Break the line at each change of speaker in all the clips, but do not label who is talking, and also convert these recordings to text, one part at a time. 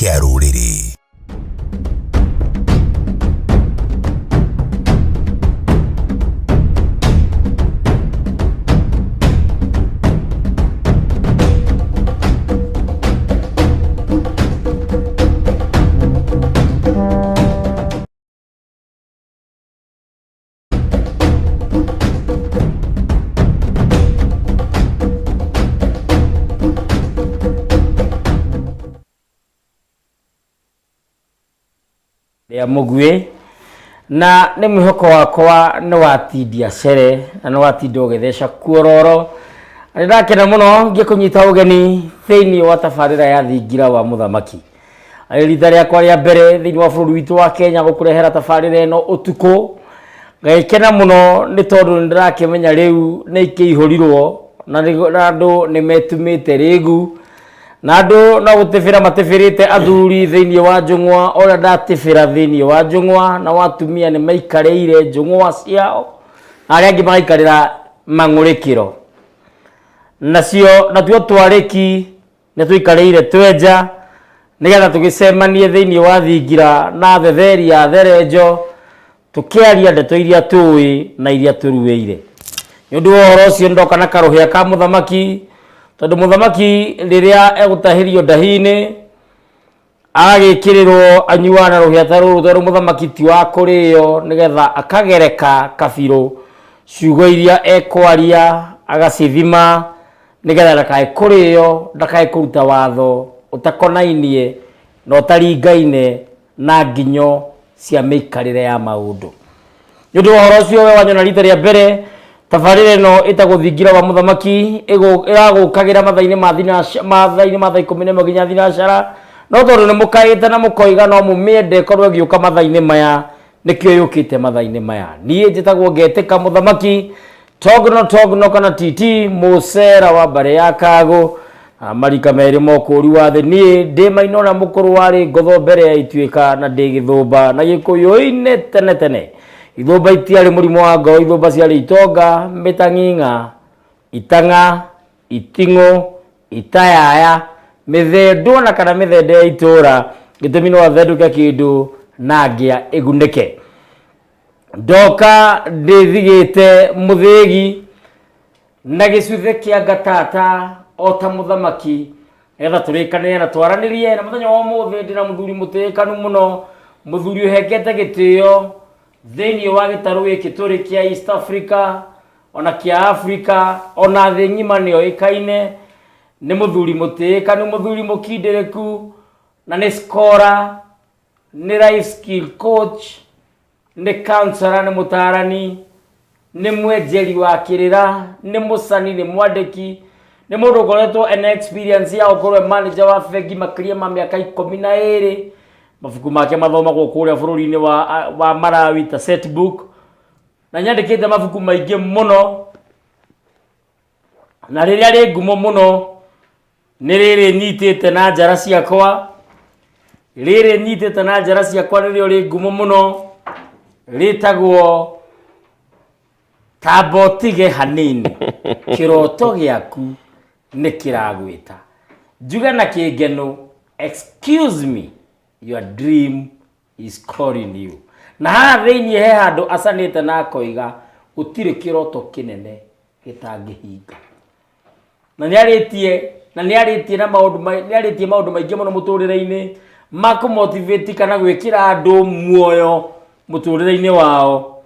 kia rũrĩrĩ.
Ya mugwe na nĩ mwĩhoko wakwa nĩ watindia cere na nĩ watinda ũgĩtheca kuororo. Nĩ ndakena mũno ngĩkũnyita ũgeni thĩinĩ wa tabarĩra ya thingira wa mũthamaki. Rita rĩakwa rĩa mbere thĩinĩ wa bũrũri witũ wa Kenya gũkũrehera tabarĩra ĩno ũtukũ. Ngagĩkena mũno nĩ tondũ nĩ ndĩrakĩmenya rĩu nĩ ikĩihũrirwo na andũ nĩ metumĩte rĩgu. Na andũ no gũtĩbĩra matĩbĩrĩte athuri thĩinĩ wa njũng'wa ũrĩa ndatĩbĩra thĩinĩ wa njũng'wa na watumia nĩ maikarĩire njũng'wa ciao na arĩa angĩ magaikarĩra mang'ũrĩkĩro. Nacio natuo twarĩki nĩ tũikarĩire twenja nĩgetha tũgĩcemanie thĩinĩ wa thingira na thetheri ya therenjo tũkĩaria ndeto iria tũĩ na iria tũruĩire. Nĩ ũndũ wa ũhoro ũcio ndoka na karũhĩa ka mũthamaki tondũ mũthamaki rĩrĩa egũtahĩrio ndahi-inĩ agagĩkĩrĩrwo anyuaga na rũhĩa ta rũrũ tondũ mũthamaki ti wa kũrĩo nĩgetha akagereka kabirũ ciugo iria ekwaria agacithima nĩgetha ndakae kũrĩo ndakae kũruta watho ũtakonainie na ũtaringaine na nginyo cia mĩikarĩre ya maũndũ. Nĩ ũndũ wa ũhoro ũcio we wanyona rita rĩa mbere tabarĩra ĩno ĩtagwo thingira wa mũthamaki ĩragũkagĩra mathaa-inĩ ma thaa 11 nginya thinacara, no tondũ nĩ mũkaĩte na mũkoiga no mũmĩende korwo ĩgĩũka mathaa-inĩ maya nĩkĩo yũkĩte mathaa-inĩ maya. Niĩ njĩtagwo Ngetĩka Mũthamaki Togno kana Titi Mũcera wa Mbare ya Kagũ, marika merĩ mokũũri wa thĩ. Niĩ ndĩ Maina ũrĩa mũkũrũ warĩ ngotho mbere ya ituĩka na ndĩ Gĩthũmba na Gĩkũyũ-inĩ tene tene. Ithũmba itiarĩ mũrimũ wa ngoro, ithũmba ciarĩ itonga, mĩtang'ing'a, itang'a, iting'ũ, itayaya, mĩthendo na kana mĩthende ya itũra gĩtũmi no athendũke kĩndũ na ngĩa ĩgunĩke. Ndoka ndĩthigĩte mũthĩgi na gĩcuthe kĩa ngatata o ta mũthamaki etha tũrĩkanĩre na twaranĩrie na mũthenya wa ũmũthĩ ndĩ na mũthuri mũtĩĩkanu mũno, mũthuri ũhengete gĩtĩo thĩinĩ wa gĩtarũ gĩkĩ tũrĩ kĩa East Africa ona kĩa Africa ona thĩ ng'ima nĩ oĩkaine. Nĩ mũthuri mũtĩĩkanu, mũthuri mũkindĩrĩku na nĩ scholar, nĩ life skill coach, nĩ counselor, nĩ mũtaarani, nĩ mwenjeri wa kĩrĩra, nĩ mũcani, nĩ mwandĩki, nĩ mũndũ ũkoretwo ena experience ya gũkorwo manager wa bengi makĩria ma mĩaka 12. Mabuku make mathomagwo kũrĩa bũrũri-inĩ wa Malawi ta Setbook, na nyandĩkĩte mabuku maingĩ mũno, na rĩrĩa rĩ ngumo mũno nĩ rĩrĩ nyitĩte na njara ciakwa, nĩrĩo rĩ ngumo mũno rĩtagwo Tamba ũtige hanini kĩroto gĩaku nĩ kĩragwĩta. Njuge na kĩngeno, excuse me, your dream is calling you. Na haha thĩinĩ he handũ acanĩte na akoiga gũtirĩ kĩroto kĩnene gĩtangĩhinga. Na nĩarĩtie maũndũ maingĩ mũno mũtũrĩre-inĩ ma kũmotivate kana gwĩkĩra andũ muoyo mũtũrĩre-inĩ wao.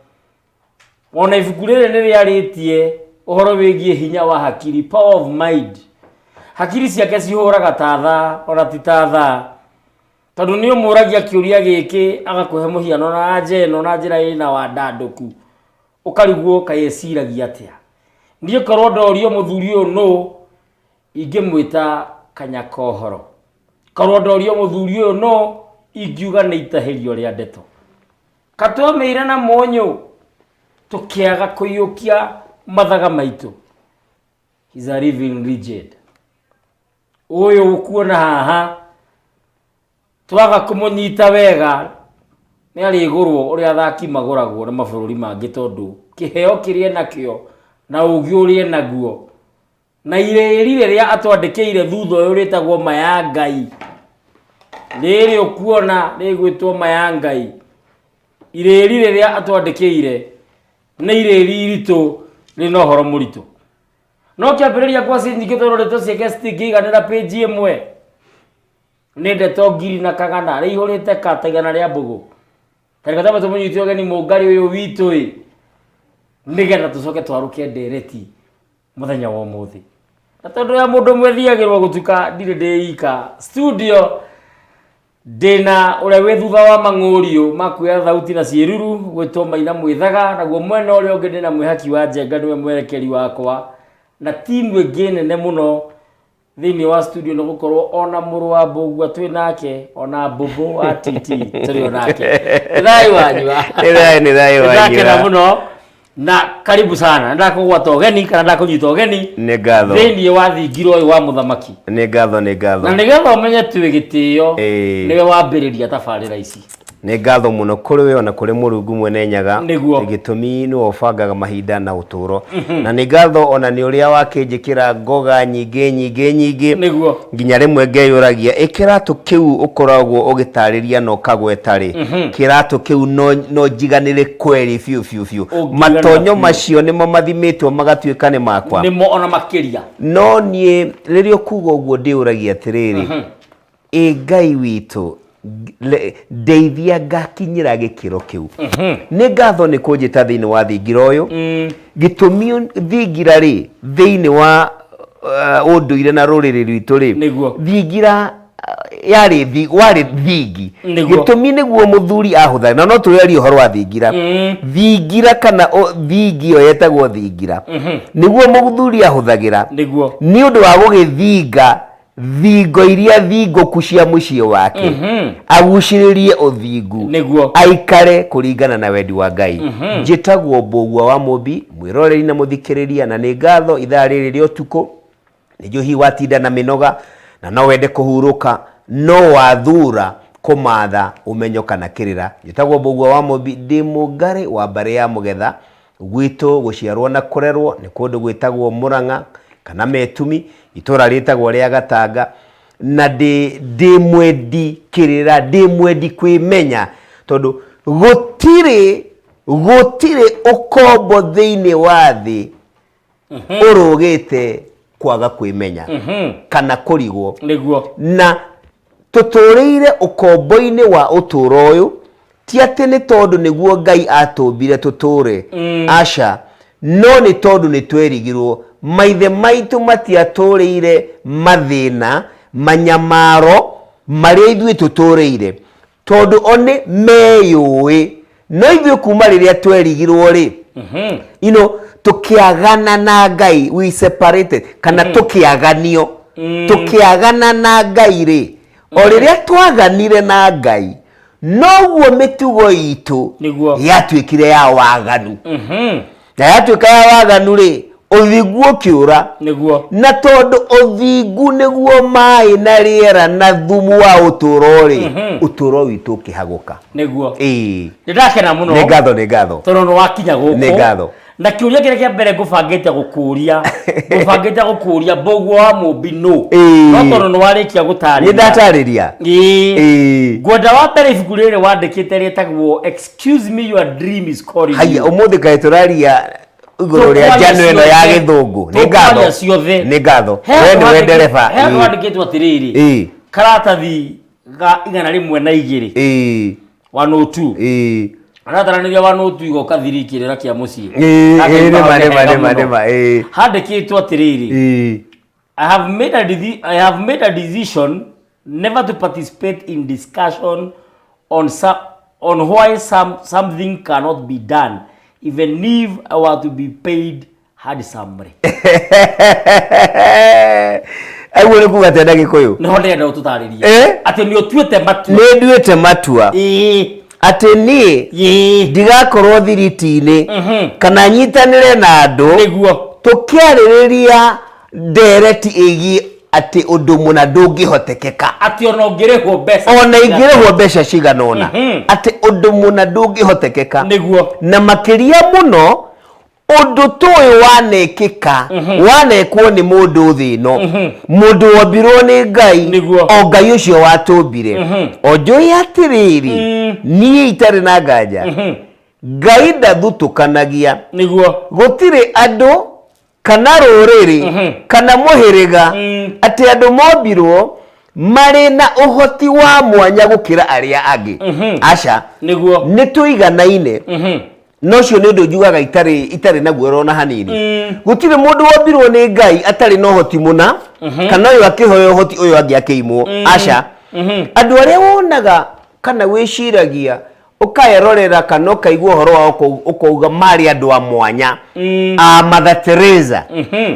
Ona ibuku rĩrĩ nĩ rĩarĩtie ũhoro wĩgiĩ hinya wa hakiri, power of mind. Hakiri ciake cihũraga ta thaa ona ti ta thaa, tondũ nĩ ũmũragia kĩũria gĩkĩ agakũhe mũhiano na njeno na njĩra ĩna wandandũku ũkarigwo kaĩciragia atĩa. Niĩ korwo ndorio mũthuri ũyũ nũ ingĩmwĩta Kanyakohoro, korwo ndorio mũthuri ũyũ nũ ingiuga nĩ itahĩrio rĩa ndeto. Katũmĩire na mũnyũ tũkĩaga kũiyũkia mathaga maitũ. He's a living legend. Ũyũ ũkuona haha twaga kũmũnyita wega nĩ arĩgũrwo ũrĩa athaki magũragwo na mabũrũri mangĩ, tondũ kĩheo kĩrĩa nakĩo na ũgĩ ũrĩa naguo na irĩri rĩrĩa atwandĩkĩire thutha ũyũ rĩtagwo Mayangai riri ukuona rigwitwo Mayangai ireri riria atwandikiire ni ireri iritu rina horo muritu no kiambiriria kwa sinjike tororete ciake citingiganira page imwe ni ndeto ngiri na kagana rihurite kategana ria mbugu tarika tama tumunyitio gani mungari uyu witu nigetha tucoke twaruke ndereti muthenya wa muthi na tondu ya mundu mwethiagirwo gutuka ndire ndeika studio dena uria we thutha wa mangurio makuya thauti na ciiruru gwitwo Maina Mwithaga naguo mwena uria ungi ndina mwihaki wa Njenga niwe mwerekeri wakwa na timu ingi nene muno thini wa studio no gukorwo ona muru wa Mbugua twi nake ona Mbubu wa Titi turi onake thai wanyu
ni thai wanyu
na muno na karibu sana ndakugwata ogeni kana ndakunyita ogeni
ni ngatho
thini wa thingiro uyu wa muthamaki
ni ngatho
na nigetha umenye twi gitio niwe wambiriria tabarira ici
ni ngatho muno kuri we ona kuri Murungu mwene Nyaga
gitumi
ni wobangaga mahinda na uturo na ni ngatho ona ni uria wakinjikira ngoga nyingi
niguo
nginya rimwe ngeyuragia ikiratu kiu ukoragwo ugitariria no kagwetari kiratu kiu no jiganire kweri fiu matonyo macio nimo mathimitwo magatuika ni makwa
nimo ona makiria
no nie ririo kugo uguo ndiuragia atiriri Ngai witu ndeithia ngakinyira gikiro kiu ni ngatho ni kunjita thiini wa thingira uyu gitumi thingira ri thiini wa unduire na ruriri rwitu ri thingira yari wari thingi gitumi niguo muthuri ahuthagira no tureri uhoro wa thingira thingira kana thingi yo yetagwo thingira niguo muthuri ahuthagira ni undu wa gugithinga thingo iria thingoku cia muciĩ wake agucĩrĩrie uthingu aikare kuringana na wendi wa Ngai njĩtagwo Mbugua wa Mũmbi mwĩroreri na mũthikĩrĩria na nĩ ngatho ithaa rĩrĩ rĩa ũtukũ nĩjo hi watinda na mĩnoga na no wende kũhurũka no wathura kũmatha ũmenyo kana kĩrĩra njĩtagwo Mbugua wa Mũmbi ndĩ mũngari wa mbarĩ ya Mũgetha gwitũ gũciarwo na kũrerwo nĩ kũndũ gwĩtagwo Mũrang'a kana Metumi itora ritagwo ria Gatanga na ndi mwendi kirira ndi mwendi kwimenya tondu gutire ukombo thiini wa thi urugite kwaga kwimenya kana kurigwo na tuturire ukombo-ini wa uturo uyu ti ati ni tondu niguo Ngai atumbire tuture aca no ni tondu ni twerigirwo maithe maitu matiatũrĩire mathĩna manyamaro marĩa ithuĩ tũtũrĩire tondu one meyũĩ no ithuĩ kuma rĩrĩa twerigirwo rĩ tũkĩagana na Ngai we separated kana tũkĩaganio tũkĩagana na Ngai rĩ o rĩrĩa twaganire na Ngai noguo mĩtugo itũ yatuĩkire ya waganu na yatuĩka ya waganu rĩ uthingu kiura na tondu uthingu niguo mai na riera na thumu wa uturo ri uturo witu kihaguka
niguo ndakena muno
ni ngatho
tondu no wakinya guku
ni ngatho
na kiuria kire kia mbere ngubangite gukuria Mbugua wa Mũmbi no tondu no warikia gutariria
ni ndatariria
ngwenda wa mbere ibuku riri wandikite ritagwo Excuse Me Your Dream Is Calling You
haya umuthi kai turaria iguru ria njano ino ya githungu ni ngatho we ndereba
wandikitwo atiriri karatathi ga 102 102 arataranĩria wanotu kathirikĩrĩra kia muciĩ handĩkĩtwo atĩrĩrĩ I have made a decision never to participate in discussion on why something cannot be done even if I were to be paid handsomely.
Aguo nĩ kuga tena Gĩkũyũ
no ndenda ũtũtarĩrie atĩ nĩ ũtuĩte matua
nĩ nduĩte matua ati ni ndigakorwo thiriti-ini kana nyitanire na andu tukiaririria ndereti igi ati undu muna ndungihotekeka
ati ona ngirihwo
mbeca ciganona ati undu muna ndungihotekeka na makiria muno undu toy wanekika wanekwo ni mundu thino mundu wambirwo ni Ngai o Ngai ucio watumbire onjoi atiriri nie itari na nganja Ngai ndathutukanagia niguo gutire andu kana ruriri kana muhiriga ati andu mombirwo mari na uhoti wa mwanya gukira aria angi aca niguo nituiganaine no cio ni ndu njugaga itari na guoro na hanini gutire mundu wombirwo ni Ngai atari no hoti muna kana uyu akihoyo hoti uyu angi akiimwo aca andu aria wonaga kana wiciragia ukayerorera kana ukaigua horo wa ukauga mari andu a mwanya a Mother Teresa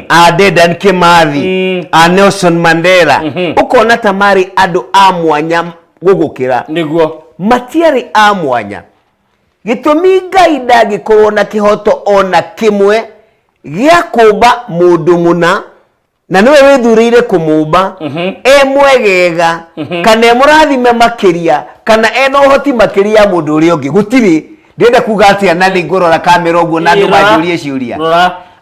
a Dedan Kimathi a Nelson Mandela ukona ta mari andu a mwanya gugukira niguo matiari a mwanya gitumi Ngai ndagikorwo na kihoto ona kimwe gia kumba mundu muna na niwe withurire kumumba mwegega kana murathime makiria kana ena uhoti makiria mundu uri ungi gutiri ndenda kuga atia na ni ngorora kamera uguo na andu majurie ciuria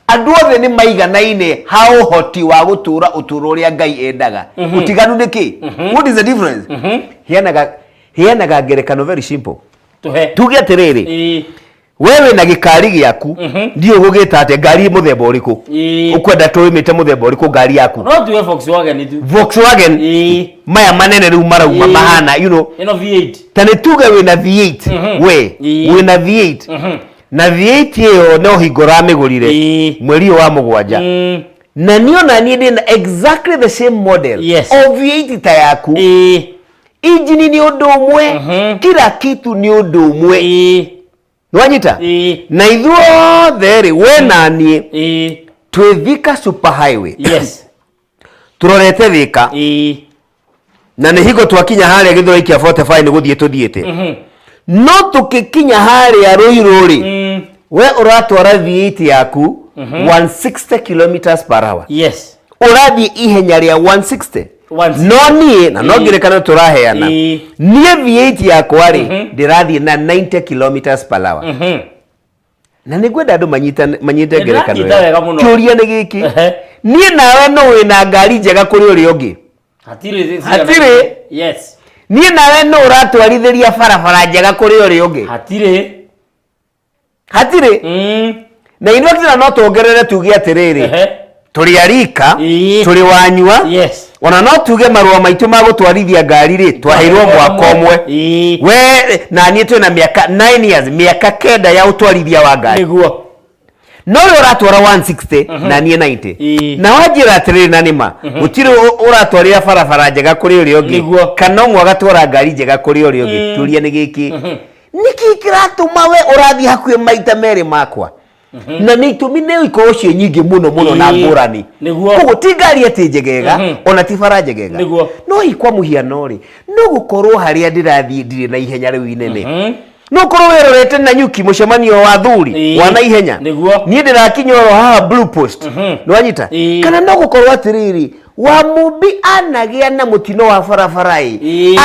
andu othe ni maiganaine ha uhoti wa gutura uturo uria Ngai endaga utiganu niki what is the difference hianaga ngerekano very simple tuge atiriri wewe na gikari giaku ndio gugita ate ngari muthemba uriku ukwenda tuimite muthemba uriku ngari yaku
no tuwe
Volkswagen maya manene riu marauma mahana you know
ino V8
tane tuge we na V8 we na V8 na V8 iyo no hingora migurire mweri wa mugwanja na niona ni ndina exactly the same model of V8 ta yaku engine ni undu umwe kila kitu ni undu umwe nwanyita na ithuothe ri we na nie twithika super highway turorete thika na ni higo twakinya haria githoro kia 45 ni guthie tuthiete no tukikinya haria Ruiru ri we uratwara V8 yaku 160 km/h urathie ihenya ria 160 no nie na no ngirekana turaheana nie V8 yakwa ri ndirathie na 90 km/h na nigwenda andu manyite ngerekano kiuria ni giki nie nawe no wina ngari njega kuri uri ungi hatire nie nawe no uratwarithiria barabara njega kuri uri ungi hatire na inokira no tuongerere tuge atiriri turi arika turi wanyua ona no tuge marua maitu ma gutwarithia ngari ri twaheirwo mwaka umwe we na nie twina miaka 9 years miaka kenda ya utwarithia wa ngari niguo no uratwara 160 na nie 90 na wajira atiriri na nima gutiri uratwarira barabara njega kuri uri ungi kana umwe agatwara ngari njega kuri uri ungi turia ni giki niki kiratuma we urathi hakuye maita meri makwa na ni tumine iko cio nyingi muno na ngurani koguo ti ngari ati njegega ona ti bara njegega no ikwa muhiano ri no gukorwo haria ndirathie ndire na ihenya riu inene no korwo werorete na nyuki mucemanio wa thuri wa na ihenya nie ndirakinyoro ha blue post nwanyita kana no gukorwo atiriri wa mubi anagia na mutino wa barabarai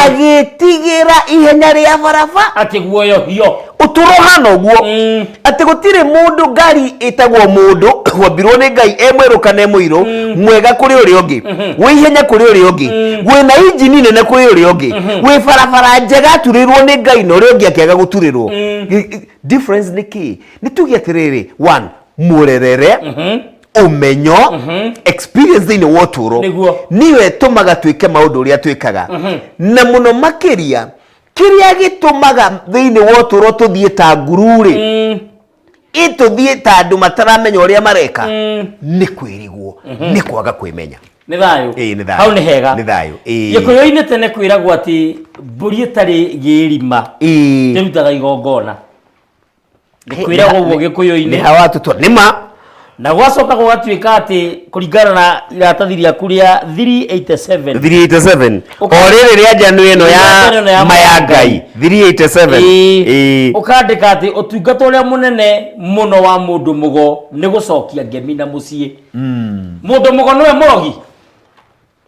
agitigira ihenya ria barabara
ati guoyo hio
uturo hano guo ati gutire mundu ngari itagwo mundu wambirwo ni Ngai emweru kana emwiru mwega kuri uri ungi wi ihenya kuri uri ungi wi na engine nene kuri uri ungi wi barabara njega turirwo ni Ngai no uri ungi akiaga guturirwo difference niki nitugia tiriri one murerere umenyo experience ni woturo niwe tumaga twike maundu uria twikaga na muno makiria kiria gitumaga thiini woturo tuthie ta ngururi ituthie ta andu mataramenya uria mareka ni kwirigwo ni kwaga kwimenya
ni thayo
ni thayo
hau ni hega
ni thayo
gikuyu-ini tene kwiragwo ati mburi itari girima irutaga igongona kwiragwo uguo gikuyu-ini
ni hawatu tu nima
na gwacoka gugatuika ati kuringana na iratathi riaku ria 387
oriri ria njanu ino ya Mayangai 387
ukandika ati utungata uria munene muno wa mundu mugo ni gucokia ngemi na mucii mundu mugo niwe murogi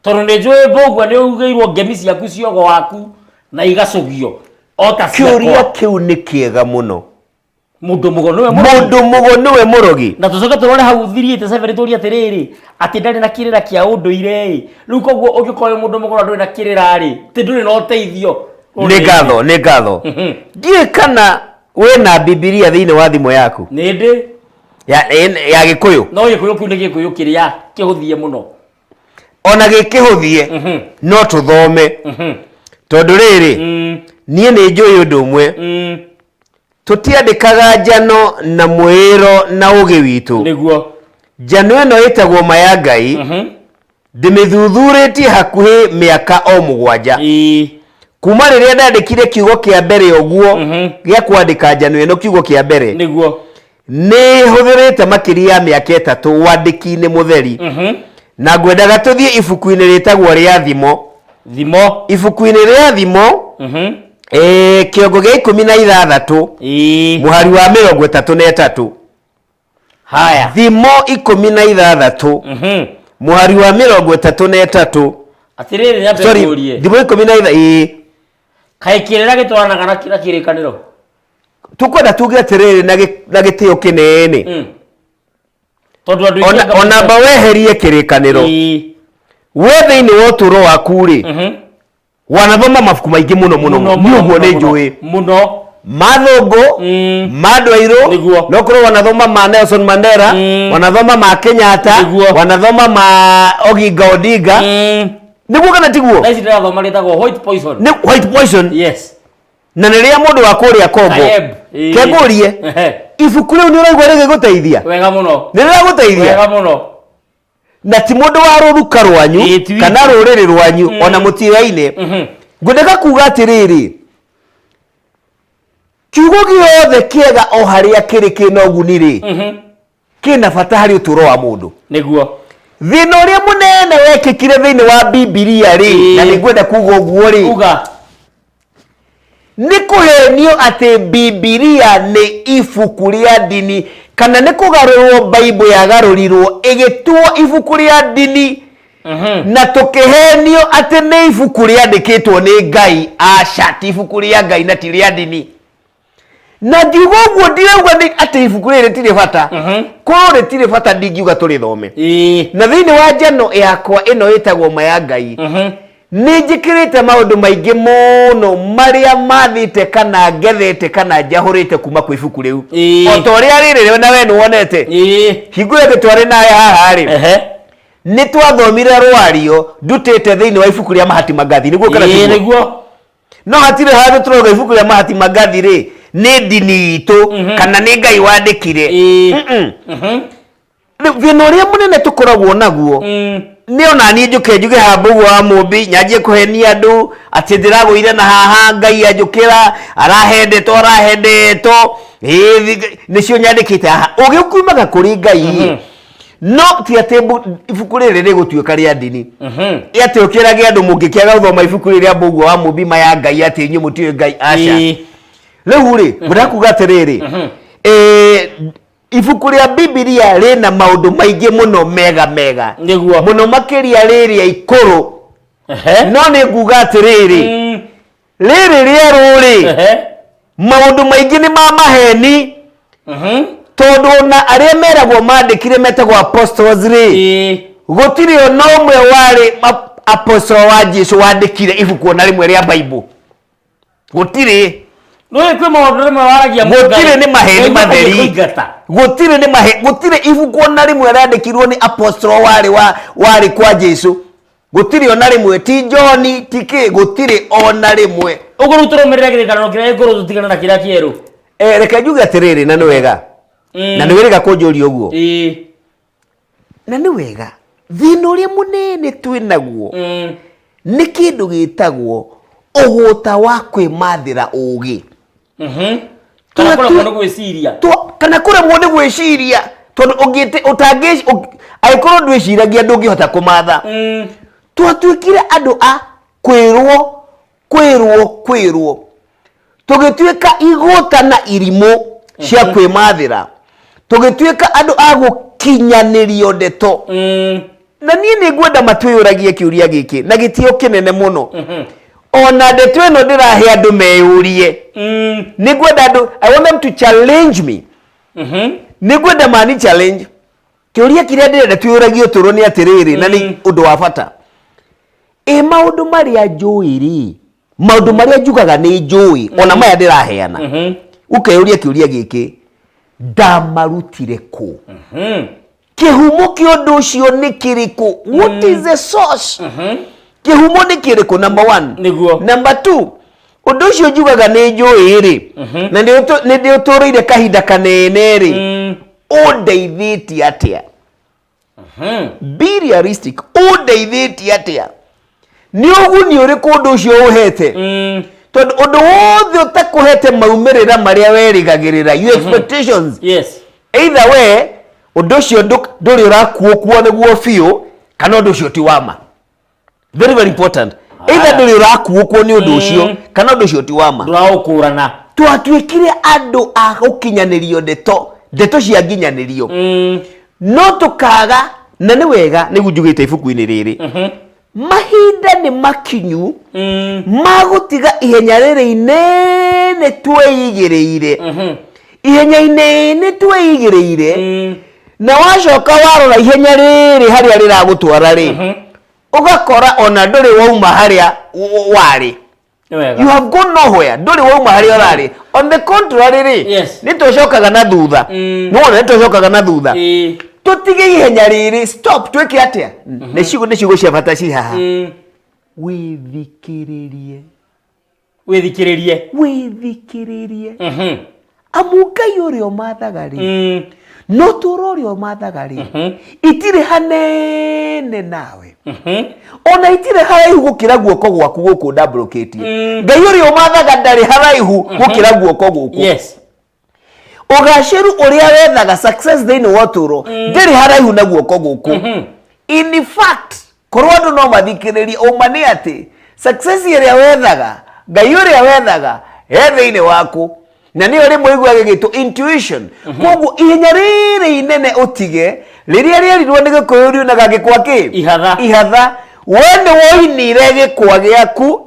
tondu ni njui mbogwa ni ugeirwo ngemi ciaku ciogo waku na igacugio ota
kiuria kiu ni kiega muno
Mundu mugo niwe
murogi
na tucoke turore hau thiriite severitory atiriri ati ndari na kirira kia unduire riu koguo ugikoyo mundu mugo nduri na kirira ri ti nduri no teithio
nĩ ngatho ndiĩ kana wĩna Bibilia thĩinĩ wa thimũ yaku
nĩ ndĩ
ya Gĩkũyũ
no Gĩkũyũ kĩu nĩ Gĩkũyũ kĩrĩa kĩhũthie mũno
ona gĩkĩhũthie no tũthome tondũ rĩrĩ niĩ nĩ njũĩ ũndũ ũmwe tũtiandĩkaga njano na mwĩro na ũgĩ witũ
nĩguo
njano ĩno ĩtagwo ma ya Ngai ndĩmĩthuthurĩtie hakuhĩ mĩaka o 7 kuma rĩrĩa ndandĩkire kiugo kĩa mbere ũguo gĩa kwandĩka njano ĩno kiugo kĩa mbere
nĩguo
nĩ hũthĩrĩte makĩria ya mĩaka 3 wandĩki-inĩ mũtheri na ngwendaga tũthiĩ ibuku-inĩ rĩtagwo rĩa thimo ibuku-inĩ rĩa thimo kĩongo gĩa 16 mũhari wa 33
haya
thimo 16 mũhari wa 33
atirĩrĩ nĩ ambĩrĩrie
thimo 16
kaĩ kĩrĩra gĩtwaranaga na kĩrĩkanĩro
tukwenda tuge atirĩrĩ na gĩtĩo kĩnene
tondũ andũ
ona ba weherie kĩrĩkanĩro we thĩinĩ wa ũtũũro waku rĩ wanathoma mabuku maingĩ mũno nĩ ũguo nĩ njũĩ
mũno
mathũngũ ma andũ airũ no korwo wanathoma ma Nelson Mandela wanathoma ma Kenyatta wanathoma ma Oginga Odinga nĩguo kana tiguo
na ici ndĩrathoma rĩtagwo
white poison
yes
na rĩrĩa mũndũ wa kũrĩa Kongo kengũrie ibuku rĩu nĩ ũraigua rĩgĩgũteithia
wega mũno
nĩ rĩragũteithia
wega mũno
na ti mũndũ wa rũruka rwanyu kana rũrĩrĩ rwanyu ona mũtiraine ngwendeka kuga atĩrĩrĩ kiugo gĩothe kĩega o harĩa kĩrĩ kĩna ũguni rĩ kĩna bata harĩ ũtũũro wa mũndũ
nĩguo
thĩna ũrĩa mũnene wekĩkire thĩinĩ wa Bibilia rĩ na nĩ ngwenda kuga ũguo rĩ nĩ kũhenio atĩ Bibilia nĩ ibuku rĩa ndini kana nĩ kũgarũrwo Bible yagarũrirwo ĩgĩtuo ibuku rĩa ndini na tũkĩhenio atĩ nĩ ibuku rĩandĩkĩtwo nĩ Ngai aca ti ibuku rĩa Ngai na ti rĩa ndini na ngiuga ũguo ndirauga atĩ ibuku rĩrĩ rĩtirĩ bata korwo rĩtirĩ bata ndingiuga tũrĩthome na thĩinĩ wa njano yakwa ĩno ĩtagwo ma ya Ngai nĩ njĩkĩrĩte maũndũ maingĩ mũno marĩa mathĩte kana ngethete kana njahũrĩte kuma kwĩ ibuku rĩu o ta ũrĩa rĩrĩ na we nĩ wonete hingũre gĩtwarĩ nayo haha rĩ nĩ twathomire rwario ndutĩte thĩinĩ wa ibuku rĩa Mahatma Gandhi nĩguo kana
nĩguo
no hatirĩ handũ tũroga ibuku rĩa Mahatma Gandhi rĩ nĩ ndini itũ kana nĩ Ngai wandĩkire thĩna ũrĩa mũnene tũkoragwo naguo nĩ ona niĩ njũke njuge hamba ũguo wa mũmbi nyanjie kũhenia andũ atĩ ndĩragũire na haha Ngai anjũkĩra arahendetwo nĩcio nyandĩkĩte haha ũgĩ ũkiumaga kũrĩ Ngai no ti atĩ ibuku rĩrĩ rĩgũtuĩka rĩa ndini atĩ ũkĩrage andũ mũngĩkĩaga gũthoma ibuku rĩrĩ rĩa ũguo wa mũmbi ma ya Ngai atĩ inyuĩ mũtiũĩ Ngai aca rĩu rĩ ngwenda kuga atĩrĩrĩ ibuku rĩa Bibilia rĩna maũndũ maingĩ mũno mega mũno makĩria rĩrĩa ikũrũ no nĩ nguga atĩrĩrĩ rĩrĩ rĩerũ rĩ maũndũ maingĩ nĩ ma maheni tondũ na arĩa meragwo mandĩkire metagwo apostles rĩ gũtirĩ ona ũmwe warĩ apostle wa Jesũ wandĩkire ibuku ona rĩmwe rĩa Bible gũtirĩ gũtirĩ nĩ maheni matheri gũtirĩ ibuku ona rĩmwe rĩandĩkirwo nĩ apostle warĩ kwa Jesũ gũtirĩ ona rĩmwe ti John ti kĩ gũtirĩ ona rĩmwe
ũguo rĩu tũrũmĩrĩre kĩrĩkanĩro kĩrĩa igũrũ tũtigane na kĩrĩa kĩerũ
reke njuge atĩrĩrĩ na nĩ wega na nĩ wĩrĩga kũnjũria ũguo na nĩ wega thĩna ũrĩa mũnene twĩ naguo nĩ kĩndũ gĩtagwo ũgũta wa kwĩmathĩra ũgĩ kana kũremwo nĩ gwĩciria tondũ angĩkorwo ndwĩciragia ndũngĩhota kũmatha twatuĩkire andũ a kwĩrwo tũgĩtuĩka igũta na irimũ cia kwĩmathĩra tũgĩtuĩka andũ a gũkinyanĩrio ndeto na niĩ nĩ ngwenda matwĩyũragie kĩũria gĩkĩ na gĩtĩo kĩnene mũno ona ndeto ĩno ndĩrahe andũ meyũrie nĩngwenda andũ I want them to challenge me nĩngwenda mani challenge kĩũria kĩrĩa ndĩrenda twĩyũragie ũtũũro nĩ atĩrĩrĩ na nĩ ũndũ wa bata maũndũ marĩa njũĩ rĩ maũndũ marĩa njugaga nĩ njũĩ ona maya ndĩraheana ukeyũria kĩũria gĩkĩ ndamarutire kũ kĩhumo kĩa ũndũ ũcio nĩ kĩrĩkũ what is the source kĩhumo nĩ kĩrĩkũ number 1 number 2 ũndũ ũcio njugaga nĩ njũĩ rĩ na nĩ ndĩũtũũrĩire kahinda kanene rĩ ũndeithĩtie atĩa be realistic ũndeithĩtie atĩa nĩ ũguni ũrĩkũ ũndũ ũcio ũhete tondũ ũndũ wothe ũtakũhete maumĩrĩra marĩa werĩgagĩrĩra your expectations either we ũndũ ũcio ndũrĩ ũrakuokuo nĩguo biũ kana ũndũ ũcio ti wama very very important either ndũrĩ ũrakuokuo nĩ ũndũ ũcio kana ũndũ ũcio ti wama
ndũraũkũrana
twatuĩkire andũ a gũkinyanĩrio ndeto cia nginyanĩrio no tũkaga na nĩ wega nĩguo njugĩte ibuku-inĩ rĩrĩ mahinda nĩ makinyu magũtiga ihenya rĩrĩ inene twĩigĩrĩire ihenya inene twĩigĩrĩire na wacoka warora ihenya rĩrĩ harĩa rĩragũtwara rĩ ũgakora ona ndũrĩ wauma harĩa warĩ you have gone nowhere ndũrĩ wauma harĩa ũrarĩ on the contrary rĩ nĩ tũcokaga na thutha nĩ tũcokaga na thutha tutige ihenya rĩrĩ stop twĩke atĩa nĩ ciugo cia bata ci haha wĩthikĩrĩrie amu Ngai ũrĩa ũmathaga rĩ no tũũro ũrĩa ũmathaga rĩ itirĩ hanene nawe ona itirĩ haraihu gũkĩra guoko gwaku gũkũ ndambũrũkĩtie Ngai ũrĩa ũmathaga ndarĩ haraihu gũkĩra guoko gũkũ ũgacĩru ũrĩa wethaga success thĩinĩ wa ũtũũro ndĩrĩ haraihu na guoko gũkũ in fact korwo andũ no mathikĩrĩrie ũma nĩ atĩ success ĩrĩa wethaga Ngai ũrĩa wethaga thĩinĩ waku na nĩ ũrĩ mũigua gĩgĩtwo intuition koguo ihenya rĩrĩ inene ũtige rĩrĩa rĩerirwo nĩ gĩkũyũ riunaga gĩkwa kĩ ihatha we nĩ woinire gĩkwa gĩaku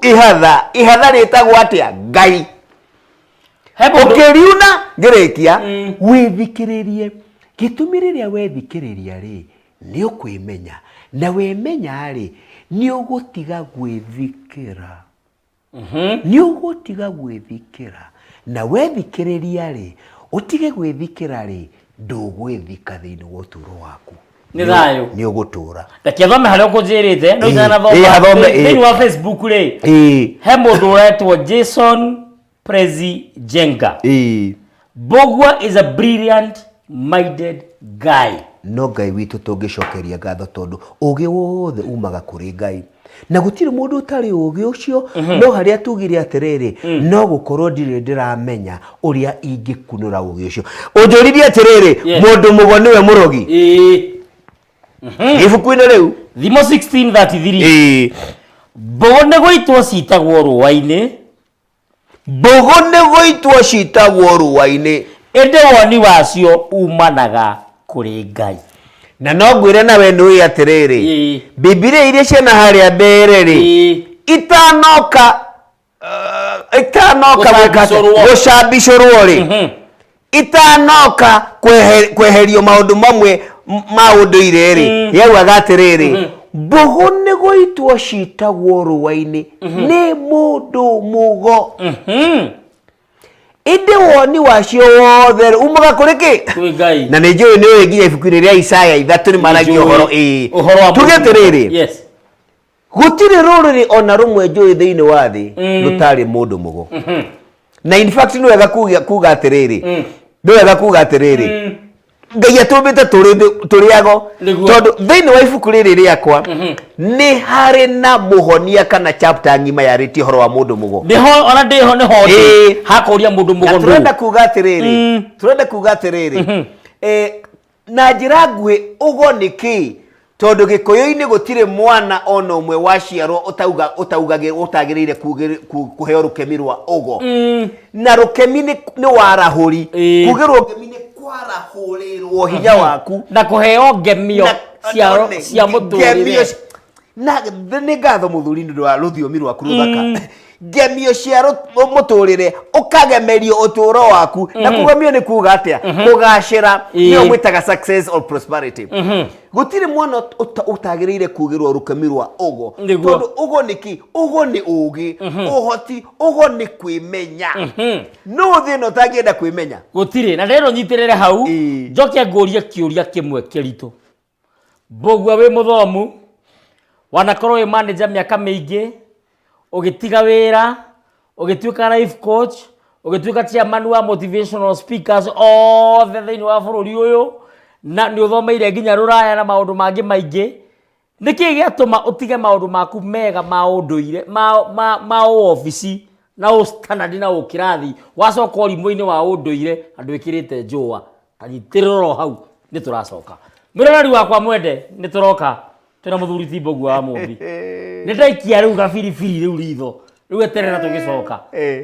ihatha rĩtagwo atĩa Ngai ũkĩriuna ngĩrĩkia wĩthikĩrĩrie gĩtũmi rĩrĩa wethikĩrĩria rĩ nĩ ũkwĩmenya na wemenya rĩ nĩ ũgũtiga gwĩthikĩra na wethikĩrĩria rĩ ũtige gwĩthikĩra rĩ ndũgwĩthika thĩinĩ wa ũtũũro waku
nĩ thayũ
nĩ ũgũtũũra
reke thome harĩa ũkũnjĩrĩte no thome thĩinĩ wa Facebook rĩ he mũndũ ũretwo Jason Prezi Jenga Mbũgua is a brilliant minded guy
no Ngai witũ tũngĩcokeria ngatho tondũ ũũgĩ wothe umaga kũrĩ Ngai na gũtirĩ mũndũ ũtarĩ ũũgĩ ũcio no harĩa tugire atĩrĩrĩ no gũkorwo ndirĩ ndĩramenya ũrĩa ingĩkunũra ũũgĩ ũcio ũnjũririe atĩrĩrĩ mũndũ mũgo nĩwe mũrogi ibuku-inĩ rĩu
Thimo 16:33 mbũgũ nĩ gũitwo citagwo rũũa-inĩ ĩndĩ woni wacio umanaga kũrĩ Ngai
na no ngwĩre nawe nĩũĩ atĩrĩrĩ Bibilia iria ciana harĩa mbere rĩ itanoka gũcambicũrwo rĩ itanoka kweherio maũndũ mamwe ma ũndũire rĩ yaugaga atĩrĩrĩ mbũgũ nĩ gũitwo citagwo rũũa-inĩ nĩ mũndũ mũgo ĩndĩ woni wacio wothe umaga kũrĩ kĩ na nĩ njũĩ nĩũĩ nginya ibuku-inĩ rĩa Isaya 3 nĩ maragia ũhoro tuge atĩrĩrĩ gũtirĩ rũrĩrĩ ona rũmwe njũĩ thĩinĩ wa thĩ rũtarĩ mũndũ mũgo na in fact nĩ wega kuga atĩrĩrĩ Ngai atũmbĩte tũrĩago tondũ thĩinĩ wa ibuku rĩrĩ rĩakwa nĩ harĩ na mũhonia kana chapter ng'ima yarĩtie ũhoro wa mũndũ mũgo
ona ndĩho nĩho hakũria mũndũ mũgo
turenda kuga atĩrĩrĩ na njĩra nguhĩ ũgo nĩ kĩ tondũ gĩkũyũ-inĩ gũtirĩ mwana ona ũmwe waciarwo ũtagĩrĩire kũheo rũkemi rwa ũgo na rũkemi nĩ warahũri kugĩrwo rũkemi nĩ kwarahũrĩrwo hinya waku
na kũheo ngemio cia mũtũrĩre
na nĩ ngatho mũthuri nĩ ũndũ wa rũthiomi rwaku rũthaka gemio cia mũtũrĩre ũkagemerio ũtũũro waku na kũgemio nĩ kuuga atĩa kũgacĩra nĩyo mwĩtaga success or prosperity gũtirĩ mwana ũtagĩrĩire kuugĩrwo rũkemi rwa ũgo tondũ ũgo nĩki ũgo nĩ ũũgĩ ũhoti ũgo nĩ kwĩmenya no thĩna ũtangĩenda kwĩmenya
gũtirĩ na rero nyitĩrĩre hau njoke ngũrie kĩũria kĩmwe kĩritũ mbũgua wĩ mũthomu wanakorwo wĩ manager mĩaka mĩingĩ ũgĩtiga wĩra ũgĩtuĩka life coach ũgĩtuĩka chairman wa motivational speakers othe thĩinĩ wa bũrũri ũyũ na nĩ ũthomeire nginya rũraya na maũndũ mangĩ maingĩ nĩkĩ gĩatũma ũtige maũndũ maku mega ma ũndũire ma ofici na standard na ũkĩrathi wacoka ũrimũ-inĩ wa ũndũire andũ ĩkĩrĩte njũa anyitĩrĩrwo hau nĩ tũracoka mũroreri wakwa mwende nĩ tũroka tena mũthuri ti Mbũgua wa Mũmbi nĩ ndaikia rĩu gabiribiri rĩu ritho rĩu eterera tũgĩcoka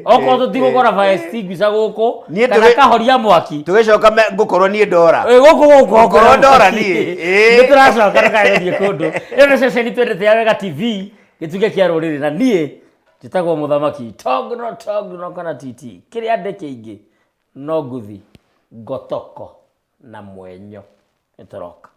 okorwo tũtigũkora fire extinguisher gũkũ kana kahoria mwaki
tũgĩcoka ngũkorwo niĩ ndora
gũkũ
ndora niĩ
nĩ tũracoka tũkagerie kũndũ ĩyo nĩ ceceni twendete ya Wega TV gĩtuge kĩa rũrĩrĩ na niĩ njĩtagwo mũthamaki Togno kana titi kĩrĩa ndĩ kĩingĩ no ngũthi ngotoko na mwenyo nĩ tũroka